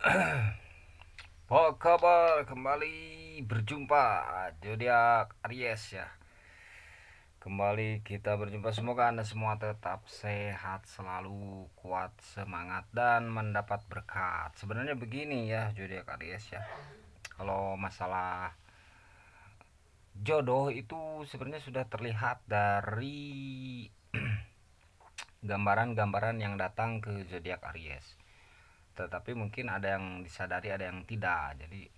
Apa kabar? Kembali berjumpa zodiak Aries ya. Kembali kita berjumpa. Semoga Anda semua tetap sehat, selalu kuat, semangat dan mendapat berkat. Sebenarnya begini ya zodiak Aries ya. Kalau masalah jodoh itu sebenarnya sudah terlihat dari gambaran-gambaran yang datang ke zodiak Aries. Tetapi mungkin ada yang disadari, ada yang tidak. Jadi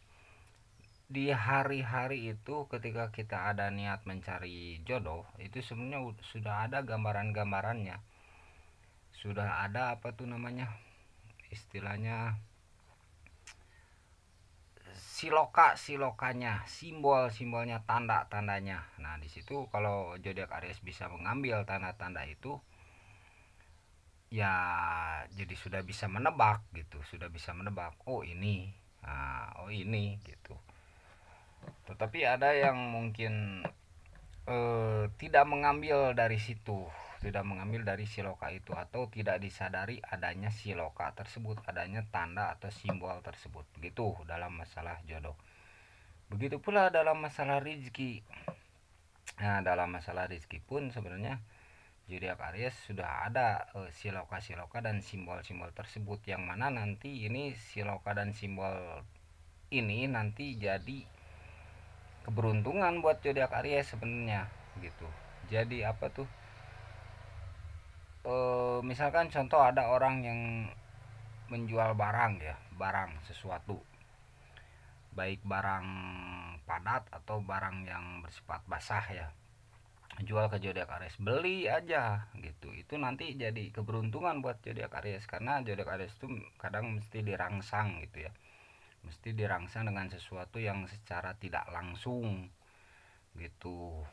di hari-hari itu ketika kita ada niat mencari jodoh itu sebenarnya sudah ada gambaran-gambarannya, sudah ada apa tuh namanya istilahnya silokanya, simbol-simbolnya, tanda-tandanya. Nah di situ kalau zodiak Aries bisa mengambil tanda-tanda itu ya jadi sudah bisa menebak gitu, sudah bisa menebak oh ini, nah, oh ini gitu. Tetapi ada yang mungkin tidak mengambil dari situ, tidak mengambil dari siloka itu, atau tidak disadari adanya siloka tersebut, adanya tanda atau simbol tersebut. Begitu dalam masalah jodoh. Begitu pula dalam masalah rezeki. Nah, dalam masalah rezeki pun sebenarnya zodiak Aries sudah ada siloka-siloka dan simbol-simbol tersebut, yang mana nanti ini siloka dan simbol ini nanti jadi keberuntungan buat zodiak Aries sebenarnya gitu. Jadi apa tuh, misalkan contoh ada orang yang menjual barang ya, barang sesuatu, baik barang padat atau barang yang bersifat basah ya, jual ke zodiak Aries, beli aja gitu. Itu nanti jadi keberuntungan buat zodiak Aries, karena zodiak Aries itu kadang mesti dirangsang gitu ya, mesti dirangsang dengan sesuatu yang secara tidak langsung gitu.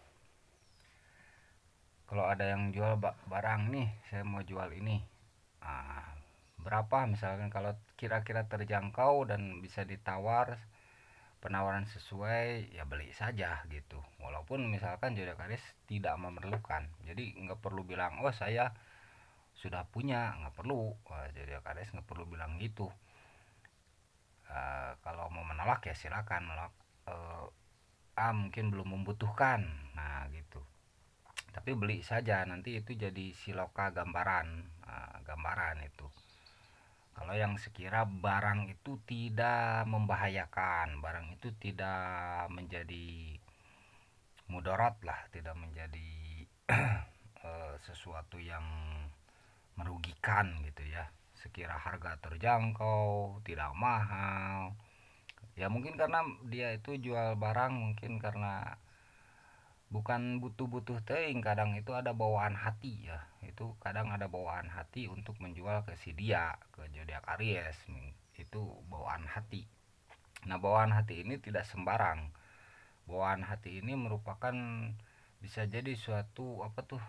Kalau ada yang jual barang nih, saya mau jual ini, nah, berapa misalkan, kalau kira-kira terjangkau dan bisa ditawar penawaran sesuai, ya beli saja gitu. Walaupun misalkan zodiak Aries tidak memerlukan, jadi nggak perlu bilang oh saya sudah punya, nggak perlu. Zodiak Aries nggak perlu bilang gitu. Kalau mau menolak ya silakan menolak, mungkin belum membutuhkan, nah gitu. Tapi beli saja, nanti itu jadi siloka gambaran, gambaran itu. Kalau yang sekira barang itu tidak membahayakan, barang itu tidak menjadi mudarat lah, tidak menjadi sesuatu yang merugikan gitu ya. Sekira harga terjangkau, tidak mahal. Ya mungkin karena dia itu jual barang, mungkin karena bukan butuh-butuh teing, kadang itu ada bawaan hati ya. Itu kadang ada bawaan hati untuk menjual ke si dia, ke zodiak Aries. Itu bawaan hati. Nah, bawaan hati ini tidak sembarang. Bawaan hati ini merupakan, bisa jadi suatu apa tuh,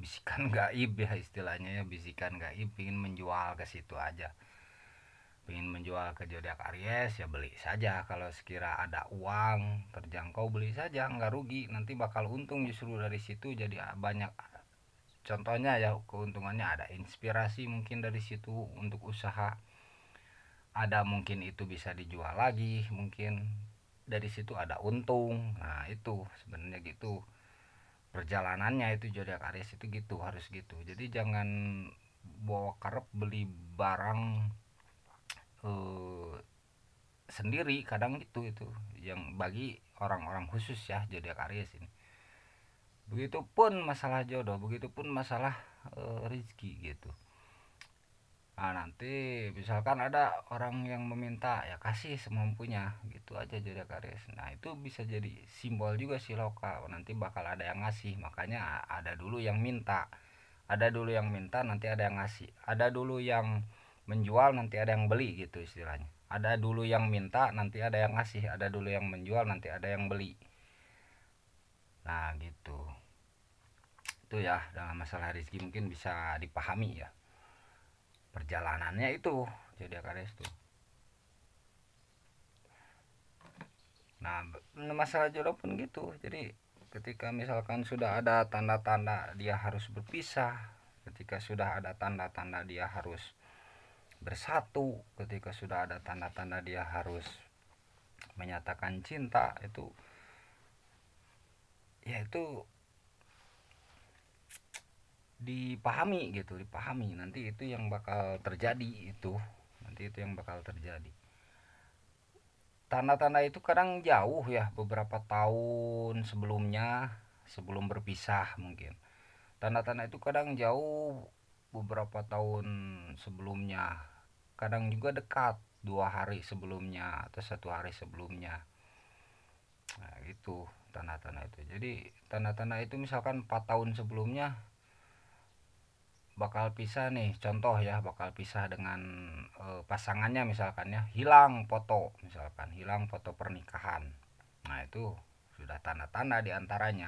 bisikan gaib ya istilahnya ya, bisikan gaib ingin menjual ke situ aja. Ingin menjual ke zodiak Aries, ya beli saja. Kalau sekira ada uang terjangkau, beli saja, nggak rugi, nanti bakal untung justru dari situ. Jadi banyak contohnya ya, keuntungannya ada inspirasi mungkin dari situ untuk usaha, ada mungkin itu bisa dijual lagi, mungkin dari situ ada untung. Nah itu sebenarnya gitu perjalanannya, itu zodiak Aries itu gitu, harus gitu. Jadi jangan bawa karep beli barang eh, sendiri, kadang gitu. Itu yang bagi orang-orang khusus ya zodiak Aries ini. Begitupun masalah jodoh, begitupun masalah rezeki gitu. Nah nanti misalkan ada orang yang meminta, ya kasih semampunya gitu aja zodiak Aries. Nah itu bisa jadi simbol juga si lokal, nanti bakal ada yang ngasih. Makanya ada dulu yang minta, ada dulu yang minta, nanti ada yang ngasih, ada dulu yang menjual, nanti ada yang beli gitu istilahnya. Ada dulu yang minta, nanti ada yang ngasih, ada dulu yang menjual, nanti ada yang beli. Nah gitu. Itu ya dalam masalah rezeki mungkin bisa dipahami ya perjalanannya itu zodiak Aries tuh. Nah masalah jodoh pun gitu. Jadi ketika misalkan sudah ada tanda-tanda dia harus berpisah, ketika sudah ada tanda-tanda dia harus bersatu, ketika sudah ada tanda-tanda dia harus menyatakan cinta, itu ya itu dipahami gitu, dipahami. Nanti itu yang bakal terjadi, tanda-tanda itu kadang jauh ya, beberapa tahun sebelumnya, sebelum berpisah mungkin. Tanda-tanda itu kadang jauh, beberapa tahun sebelumnya, kadang juga dekat, 2 hari sebelumnya atau 1 hari sebelumnya. Nah itu tanda-tanda itu. Jadi tanda-tanda itu misalkan 4 tahun sebelumnya bakal pisah nih, contoh ya, bakal pisah dengan pasangannya misalkan ya, hilang foto, misalkan hilang foto pernikahan. Nah itu sudah tanda-tanda diantaranya.